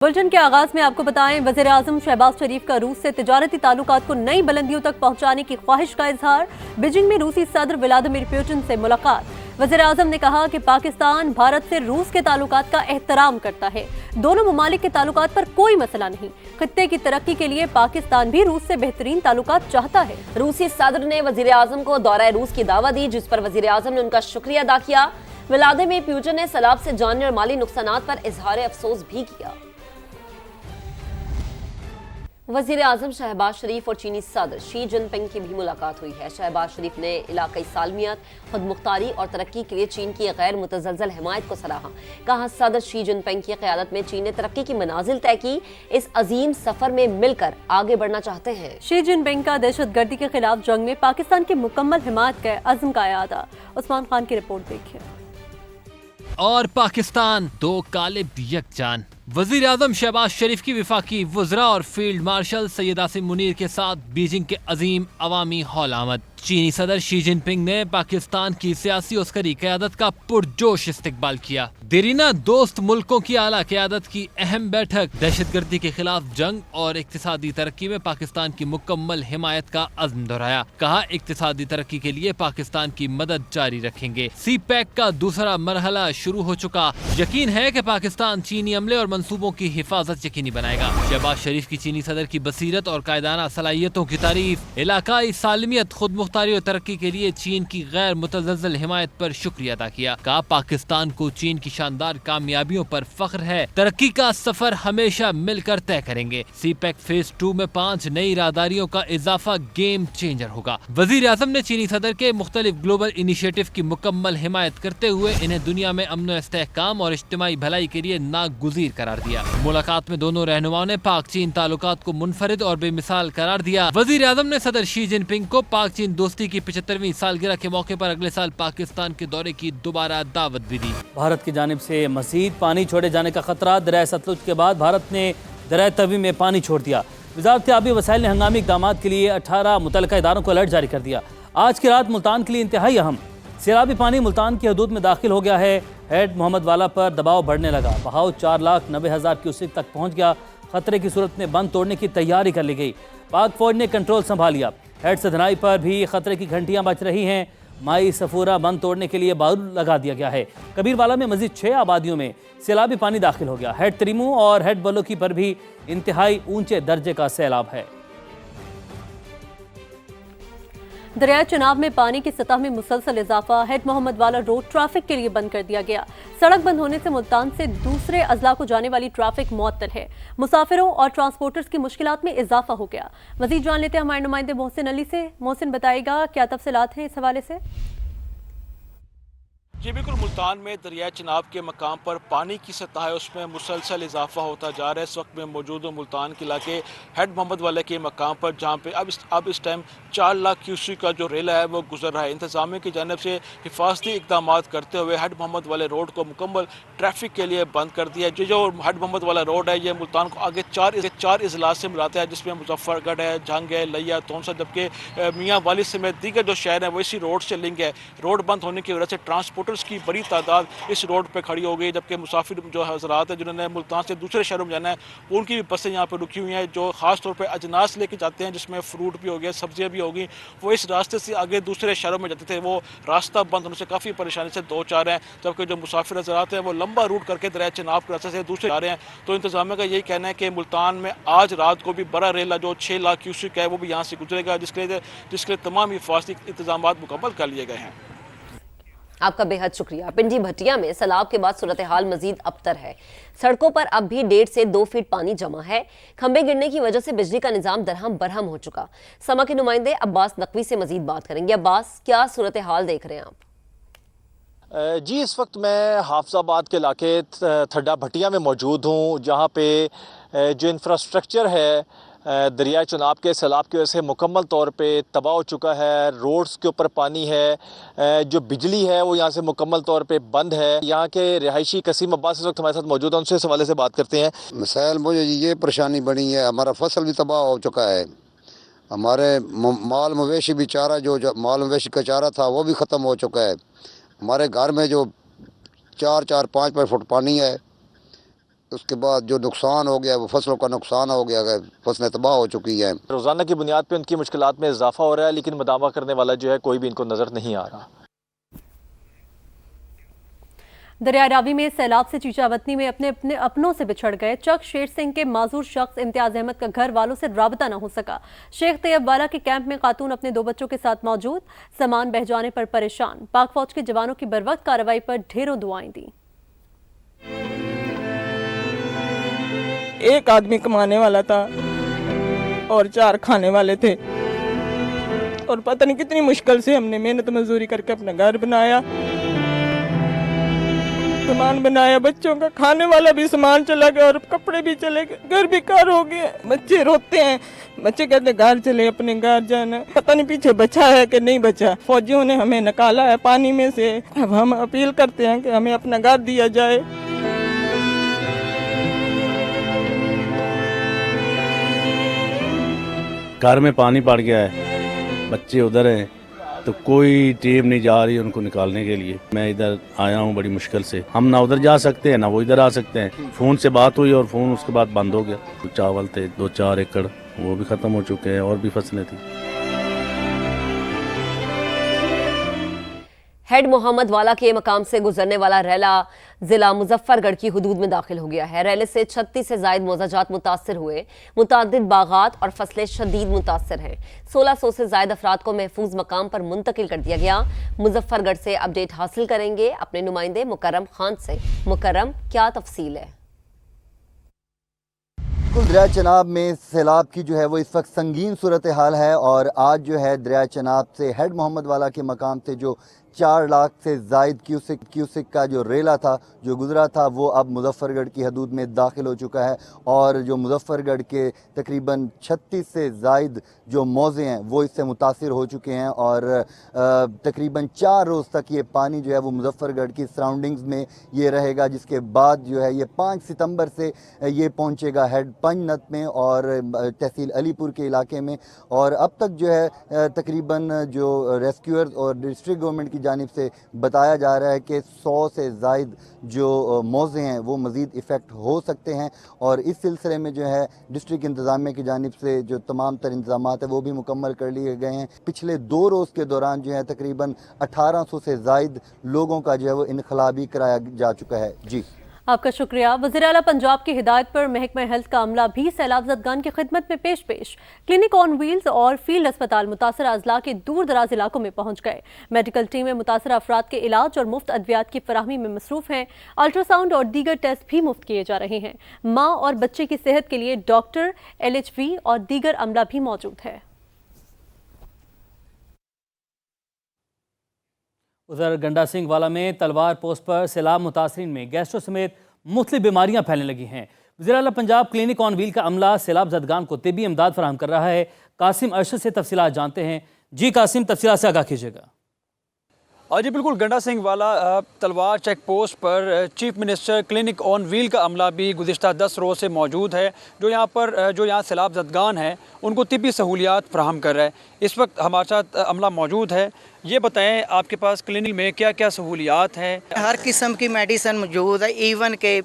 Bulletin के आगाज में आपको बताएं, वजीर आजम शहबाज शरीफ का रूस से तिजारती ताल्लुकात को नई बुलंदियों तक पहुंचाने की ख्वाहिश का इजहार। बीजिंग में रूसी सदर व्लादिमीर पुतिन से मुलाकात। वजीर आजम ने कहा कि पाकिस्तान भारत से रूस के ताल्लुकात का एहतराम करता है। दोनों ममालिक के ताल्लुकात पर कोई मसला नहीं। खित्ते की तरक्की के लिए पाकिस्तान भी रूस से बेहतरीन ताल्लुकात चाहता है। रूसी सदर ने वजीर आजम को दौरा रूस की दावत दी, जिस पर वजीर आजम ने उनका शुक्रिया अदा किया। व्लादिमीर पुतिन ने सैलाब से जानी और माली नुकसानात पर इजहार अफसोस भी किया। वजीर आजम शहबाज शरीफ और चीनी सदर शी जिनपिंग की भी मुलाकात हुई है। शहबाज शरीफ ने इलाकाई सालमियत, खुदमुख्तारी और तरक्की के लिए चीन की गैर मुतज़लज़ल हिमायत को सराहा। कहा, सदर शी जिनपिंग की क़यादत में चीन ने तरक्की की मनाजिल तय की। इस अजीम सफर में मिलकर आगे बढ़ना चाहते हैं। शी जिनपिंग का दहशतगर्दी के खिलाफ जंग में पाकिस्तान की मुकम्मल हिमायत का अज़्म का इआदा। उस्मान खान की रिपोर्ट देखिए। और पाकिस्तान दो कालिब यकजान। वजीर आजम शहबाज शरीफ की विफाकी वज़रा और फील्ड मार्शल सैयद आसिम मुनीर के साथ बीजिंग के अजीम अवामी हौल आमद। चीनी सदर शी जिनपिंग ने पाकिस्तान की सियासी अस्करी क़यादत का पुरजोश इस्तकबाल किया। देरीना दोस्त मुल्कों की आला क़यादत की अहम बैठक। दहशतगर्दी के खिलाफ जंग और इक्तिसादी तरक्की में पाकिस्तान की मुकम्मल हिमायत का अज़्म दोहराया। कहा, इक्तिसादी तरक्की के लिए पाकिस्तान की मदद जारी रखेंगे। सी पैक का दूसरा मरहला शुरू हो चुका। यकीन है कि पाकिस्तान चीनी अमले और मंसूबों की हिफाजत यकीनी बनाएगा। शहबाज शरीफ की चीनी सदर की बसीरत और कायदाना सलाहियतों की तारीफ। इलाकाई सालमियत, खुदमुख्तारी और तरक्की के लिए चीन की गैर मुतज़लज़ल हिमायत पर शुक्रिया अदा किया। कहा, पाकिस्तान को चीन की शानदार कामयाबियों पर फख्र है। तरक्की का सफर हमेशा मिलकर तय करेंगे। सी पैक फेज 2 में 5 नई राहदारियों का इजाफा गेम चेंजर होगा। वजीर आजम ने चीनी सदर के मुख्तलिफ ग्लोबल इनिशिएटिव की मुकम्मल हिमायत करते हुए इन्हें दुनिया में अमन इस्तेहकाम और इज्तिमाई भलाई के लिए नागुज़ीर करार दिया। मुलाकात में दोनों रहनुमाओं ने पाक चीन ताल्लुकात को मुनफरिद और बेमिसाल करार दिया। वजीर आजम ने सदर शी जिनपिंग को पाक चीन दोस्ती की 75वीं सालगिरह के मौके पर अगले साल पाकिस्तान के दौरे की दोबारा दावत भी दी। भारत की जानिब से मजीद पानी छोड़े जाने का खतरा। दरिया सतलुज के बाद भारत ने दरिया तवी में पानी छोड़ दिया। वजारत आबी वसाइल ने हंगामी इक़दाम के लिए 18 मुतल्लिका इदारों को अलर्ट जारी कर दिया। आज की रात मुल्तान के लिए इंतहाई अहम। सैलाबी पानी मुल्तान की हदूद में दाखिल हो गया है। हेड मोहम्मद वाला पर दबाव बढ़ने लगा। बहाव 4,90,000 क्यूसेक तक पहुंच गया। खतरे की सूरत में बंद तोड़ने की तैयारी कर ली गई। पाक फौज ने कंट्रोल संभाल लिया। हेड से धनाई पर भी खतरे की घंटियां बज रही हैं। माई सफूरा बंद तोड़ने के लिए बारूद लगा दिया गया है। कबीरवाला में मजीद 6 आबादियों में सैलाबी पानी दाखिल हो गया। हेड त्रिमू और हेड बलोकी पर भी इंतहाई ऊंचे दर्जे का सैलाब है। दरिया चनाब में पानी की सतह में मुसलसल इजाफा। हेड मोहम्मद वाला रोड ट्रैफिक के लिए बंद कर दिया गया। सड़क बंद होने से मुल्तान से दूसरे अजला को जाने वाली ट्रैफिक मुअत्तल है। मुसाफिरों और ट्रांसपोर्टर्स की मुश्किलात में इजाफा हो गया। मजीद जान लेते हैं हमारे नुमाइंदे मोहसिन अली से। मोहसिन, बताएगा क्या तफसीलात हैं इस हवाले से? जी बिल्कुल, मुल्तान में दरिया चनाब के मकाम पर पानी की सतह है उसमें मुसलसल इजाफा होता जा रहा है। इस वक्त में मौजूद हूँ मुल्तान के इलाके हेड मोहम्मद वाले के मकाम पर, जहाँ पे अब इस टाइम 4 लाख क्यूसेक का जो रेला है वो गुजर रहा है। इंतजामिया की जानिब से हिफाजती इकदाम करते हुए हेड मोहम्मद वाले रोड को मुकम्मल ट्रैफिक के लिए बंद कर दिया है। जो हेड मोहम्मद वाला रोड है ये मुल्तान को आगे चार अजला से मिलाता है, जिसमें मुजफ्फरगढ़ है, जंग है, लिया, तोनसा, जबकि मियाँ वाली समेत दीगर जो शहर हैं वो इसी रोड से लिंक है। रोड बंद होने की वजह से ट्रांसपोर्टर्स की बड़ी तादाद इस रोड पे खड़ी हो गई, जबकि मुसाफिर जो हज़रात है जिन्होंने मुल्तान से दूसरे शहरों में जाना है उनकी भी बसें यहाँ पर रुकी हुई हैं। जो खास तौर पे अजनास लेके जाते हैं, जिसमें फ्रूट भी हो गया, सब्जियाँ भी होगी, वो इस रास्ते से आगे दूसरे शहरों में जाते थे। वो रास्ता बंद होने से काफ़ी परेशानी से दो चार हैं, जबकि जो मुसाफिर हज़रात हैं वो लंबा रूट करके दरिया चनाब के रास्ते से दूसरे जा रहे हैं। तो इंतजामिया का यही कहना है कि मुल्तान में आज रात को भी बड़ा रेला जो 6 लाख क्यूसेक है वो भी यहाँ से गुजरेगा, जिसके लिए तमाम हिफाजती इंतजाम मुकम्मल कर लिए गए हैं। आपका बेहद शुक्रिया। पिंडी भटिया में सैलाब के बाद सूरत हाल मजीद अबतर है। सड़कों पर अब भी 1.5 से 2 फीट पानी जमा है। खंबे गिरने की वजह से बिजली का निजाम दरहम बरहम हो चुका। समा के नुमाइंदे अब्बास नकवी से मजीद बात करेंगे। अब्बास, क्या सूरत हाल देख रहे हैं आप? जी, इस वक्त मैं हाफजाबाद के इलाके थड्डा भटिया में मौजूद हूँ, जहाँ पे जो इंफ्रास्ट्रक्चर है दरिया चनाब के सैलाब की वजह से मुकम्मल तौर पे तबाह हो चुका है। रोड्स के ऊपर पानी है, जो बिजली है वो यहाँ से मुकम्मल तौर पे बंद है। यहाँ के रिहायशी कसीम अब्बास इस वक्त हमारे साथ मौजूद हैं, उनसे इस हवाले से बात करते हैं। मिसाइल मुझे ये परेशानी बनी है, हमारा फसल भी तबाह हो चुका है, हमारे माल मवेशी भी चारा जो माल मवेशी का चारा था वो भी ख़त्म हो चुका है। हमारे घर में जो 4-4, 5-5 फुट पानी है, उसके बाद जो नुकसान हो गया वो फसलों का नुकसान हो गया है, फसलें तबाह हो चुकी हैं। रोज़ाना की बुनियाद पर उनकी मुश्किलात में इजाफा हो रहा है, लेकिन मुदावा करने वाला जो है कोई भी इनको नज़र नहीं आ रहा। दरिया रावी में सैलाब से चीचावतनी में अपने अपनों से बिछड़ गए चक शेर सिंह के माजूर शख्स इम्तियाज अहमद का घर वालों से राबता न हो सका। शेख तैयब वाला के कैंप में खातून अपने 2 बच्चों के साथ मौजूद, सामान बह जाने पर परेशान। पाक फौज के जवानों की बरवक्त कार्रवाई पर ढेरों दुआएं दी। एक आदमी कमाने वाला था और 4 खाने वाले थे, और पता नहीं कितनी मुश्किल से हमने मेहनत मजदूरी करके अपना घर बनाया, सामान बनाया, बच्चों का खाने वाला भी सामान चला गया और कपड़े भी चले गए, घर बेकार हो गया। बच्चे रोते हैं, बच्चे कहते घर चले, अपने घर जाना, पता नहीं पीछे बचा है कि नहीं बचा। फौजियों ने हमें निकाला है पानी में से। अब हम अपील करते हैं कि हमें अपना घर दिया जाए। घर में पानी पड़ गया है, बच्चे उधर हैं, तो कोई टीम नहीं जा रही उनको निकालने के लिए। मैं इधर आया हूँ बड़ी मुश्किल से, हम ना उधर जा सकते हैं ना वो इधर आ सकते हैं। फ़ोन से बात हुई और फ़ोन उसके बाद बंद हो गया। तो चावल थे 2-4 एकड़, वो भी ख़त्म हो चुके हैं, और भी फसलें थी। हेड मोहम्मद वाला के मकाम से गुजरने वाला रैला जिला मुजफ्फरगढ़ की हुदूद में दाखिल हो गया है। रैले से 36 से जायद मौजाजात मुतासर हुए, मुतादिद बागात और फसलें शदीद मुतासर हैं। 1600 से जायद अफराद को महफूज मकाम पर मुंतकिल कर दिया गया। मुजफ्फरगढ़ से अपडेट हासिल करेंगे अपने नुमाइंदे मुकर्रम खान से। मुकर्रम, क्या तफसील है? दरिया चनाब में सैलाब की जो है वो इस वक्त संगीन सूरत हाल है, और आज जो है दरिया चनाब से हेड मोहम्मद वाला के मकाम से जो 4 लाख से जायद क्यूसिक का जो रेला था जो गुजरा था, वो अब मुजफ्फरगढ़ की हदूद में दाखिल हो चुका है। और जो मुजफ्फरगढ़ के तकरीबन 36 से जायद जो मौज़े हैं वो इससे मुतासिर हो चुके हैं, और तकरीबन 4 रोज़ तक ये पानी जो है वो मुजफ्फरगढ़ की सराउंडिंग्स में ये रहेगा, जिसके बाद जो है ये 5 सितंबर से ये पहुँचेगा हेड पंजनत में और तहसील अलीपुर के इलाके में। और अब तक जो है तकरीबन जो रेस्क्यूअर्स और डिस्ट्रिक्ट गवर्नमेंट की जानिब से बताया जा रहा है कि 100 से जायद जो मौज़े हैं वो मज़ीद इफ़ेक्ट हो सकते हैं, और इस सिलसिले में जो है डिस्ट्रिक्ट इंतज़ामिया की जानिब से जो तमाम तर इंतज़ामात है वो भी मुकम्मल कर लिए गए हैं। पिछले 2 रोज़ के दौरान जो है तकरीबन 1800 से जायद लोगों का जो है वो इनखला भी कराया जा चुका है। जी, आपका शुक्रिया। वज़ीर आला पंजाब की हिदायत पर महकमा हेल्थ का अमला भी सैलाब ज़दगान की खिदमत में पेश क्लिनिक ऑन व्हील्स और फील्ड अस्पताल मुतासर अजला के दूर दराज इलाकों में पहुंच गए। मेडिकल टीमें मुतासर अफराद के इलाज और मुफ्त अद्वियात की फराहमी में मसरूफ हैं। अल्ट्रासाउंड और दीगर टेस्ट भी मुफ्त किए जा रहे हैं। माँ और बच्चे की सेहत के लिए डॉक्टर, LHV और दीगर अमला भी मौजूद है। उधर गंडा सिंह वाला में तलवार पोस्ट पर सैलाब मुतासरीन में गैस्ट्रो समेत मुख्तलिफ बीमारियां फैलने लगी हैं। वज़ीर आला पंजाब क्लिनिक ऑन व्हील का अमला सैलाब ज़दगान को तिब्बी इमदाद फराहम कर रहा है। कासिम अरशद से तफसीलात जानते हैं। जी कासिम, तफसीलात से आगाह कीजिएगा। जी बिल्कुल, गंडा सिंह वाला तलवार चेक पोस्ट पर chief minister clinic on wheel का अमला भी गुज़िश्ता 10 रोज़ से मौजूद है, जो यहाँ सैलाब ज़दगान है उनको तिब्बी सहूलियात फराहम कर रहा है। इस वक्त हमारे साथ अमला मौजूद है। ये बताएं, आपके पास क्लिनिक में क्या क्या सहूलियात हैं? हर किस्म की मेडिसिन मौजूद है, इवन के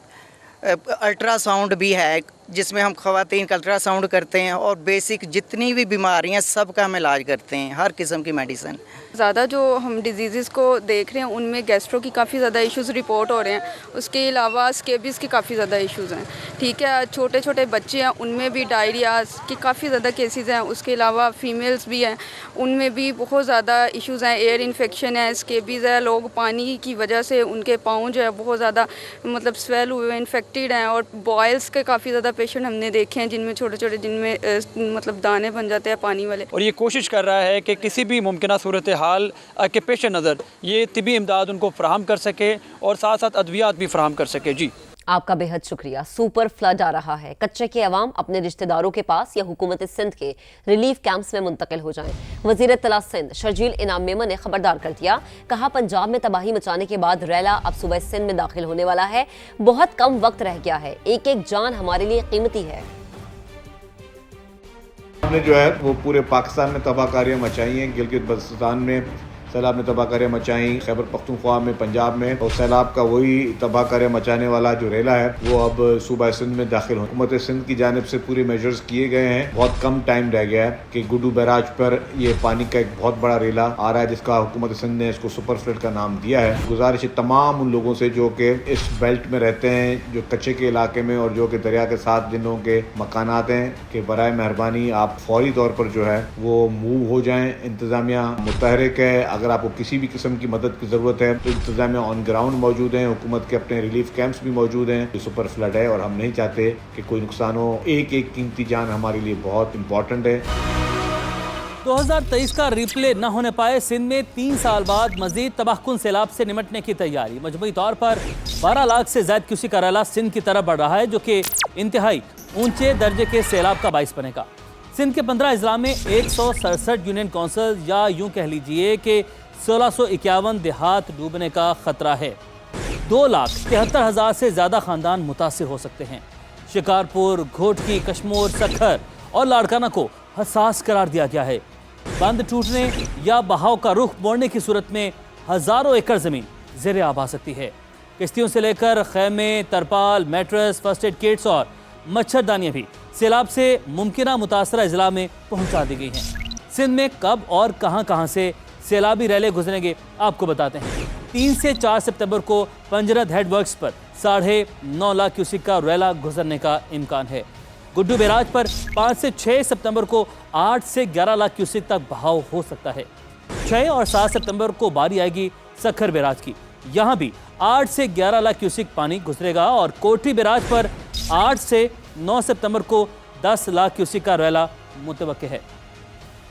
अल्ट्रासाउंड भी है जिसमें हम ख़वातीन का अल्ट्रासाउंड करते हैं, और बेसिक जितनी भी बीमारियां सब का हम इलाज करते हैं, हर किस्म की मेडिसिन। ज़्यादा जो हम डिजीज़ को देख रहे हैं उनमें गैस्ट्रो की काफ़ी ज़्यादा इश्यूज़ रिपोर्ट हो रहे हैं, उसके अलावा स्केबिस की काफ़ी ज़्यादा इश्यूज़ हैं। ठीक है, छोटे छोटे बच्चे हैं उनमें भी डायरिया की काफ़ी ज़्यादा केसेस हैं। उसके अलावा फीमेल्स भी हैं, उनमें भी बहुत ज़्यादा इश्यूज़ हैं। एयर इन्फेक्शन है, स्केबिस है, लोग पानी की वजह से उनके पाँव जो है बहुत ज़्यादा मतलब स्वेल हुए इन्फेक्टेड हैं, और बॉयल्स के काफ़ी ज़्यादा पेशेंट हमने देखे हैं जिनमें छोटे छोटे जिनमें मतलब दाने बन जाते हैं पानी वाले। और ये कोशिश कर रहा है कि किसी भी मुमकिन सूरत हाल के पेश नज़र ये तिब्बी इमदाद उनको फराहम कर सके और साथ साथ अद्वियात भी फराहम कर सके। जी आपका बेहद शुक्रिया। सुपर फ्लड आ रहा है, कच्चे के अवाम अपने रिश्तेदारों के पास या हुकूमत सिंध के रिलीफ कैंप्स में मुंतकिल हो जाएं। वज़ीर इत्तला सिंध शर्जील इनाम मेमन ने खबरदार कर दिया, कहा पंजाब में तबाही मचाने के बाद रैला अब सुबह सिंध में दाखिल होने वाला है। बहुत कम वक्त रह गया है, एक एक जान हमारे लिए कीमती है। हमने जो है वो पूरे पाकिस्तान में तबाहकारियाँ मचाई हैं। गिलगित बल्तिस्तान में सैलाब ने तबाहकारियाँ मचाई। खैबर पख्तूनख्वा में, पंजाब में, और सैलाब का वही तबाहकारियाँ मचाने वाला जो रेला है वो अब सूबा सिंध में दाखिल हो। हुकूमत सिंध की जानिब से पूरे मेजर्स किए गए हैं। बहुत कम टाइम रह गया है कि गुड्डू बैराज पर ये पानी का एक बहुत बड़ा रेला आ रहा है, जिसका हुकूमत सिंध ने इसको सुपर फ्लड का नाम दिया है। गुजारिश है तमाम उन लोगों से जो कि इस बेल्ट में रहते हैं, जो कच्चे के इलाके में और जो कि दरिया के 7 दिनों के मकानात हैं, कि बराए मेहरबानी आप फौरी तौर पर जो है वो मूव हो जाएं। इंतजामिया मुतहरिक है। अगर आपको किसी भी किस्म की मदद की ज़रूरत है तो इंतजामिया ऑन ग्राउंड मौजूद हैं। हुकूमत के अपने रिलीफ कैंप्स भी मौजूद हैं। ये सुपर फ्लड है और हम नहीं चाहते कि कोई नुकसान हो। एक एक कीमती जान हमारे लिए बहुत इंपॉर्टेंट है। 2023 का रिप्ले न होने पाए सिंध में 3 साल बाद मजीद तबाहकुन सैलाब से निमटने की तैयारी। मजमूई तौर पर 12 लाख से ज्यादा क्यूसेक का रेला सिंध की तरफ बढ़ रहा है, जो कि इंतहाई ऊंचे दर्जे के सैलाब का बाइस बनेगा। सिंध के 15 अजला में 167 यूनियन काउंसिल, या यूं कह लीजिए कि 1651 देहात डूबने का खतरा है। 2,73,000 से ज्यादा खानदान मुतासिर हो सकते हैं। शिकारपुर, घोटकी, कश्मोर, सखर और लाड़काना को हसास करार दिया गया है। बंद टूटने या बहाव का रुख मोड़ने की सूरत में हजारों एकड़ जमीन ज़ेरे आब आ सकती है। किश्तियों से लेकर खैमे, तरपाल, मैट्रेस, फर्स्ट एड किट्स और मच्छरदानियां भी सैलाब से मुमकिना मुतासरा अजला में पहुंचा दी गई हैं। सिंध में कब और कहां से सैलाबी रैले गुजरेंगे आपको बताते हैं। 3 से 4 सितंबर को पंजरत हेडवर्क्स पर 9.5 लाख क्यूसेक का रैला गुजरने का इम्कान है। गुड्डू बैराज पर 5 से 6 सितंबर को 8 से 11 लाख क्यूसेक तक बहाव हो सकता है। 6 और 7 सितंबर को बारी आएगी सखर बैराज की। यहाँ भी 8 से 11 लाख क्यूसेक पानी गुजरेगा और कोठी बैराज पर 8 से 9 सितंबर को 10 लाख क्यूसेक का रैला मुतवक्के है।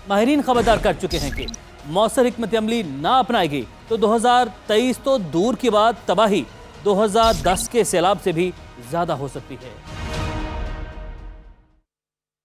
माहिरीन खबरदार कर चुके हैं कि मौसर हिकमत अमली ना अपनाई गई तो 2023 तो दूर की बात, तबाही 2010 के सैलाब से भी ज़्यादा हो सकती है।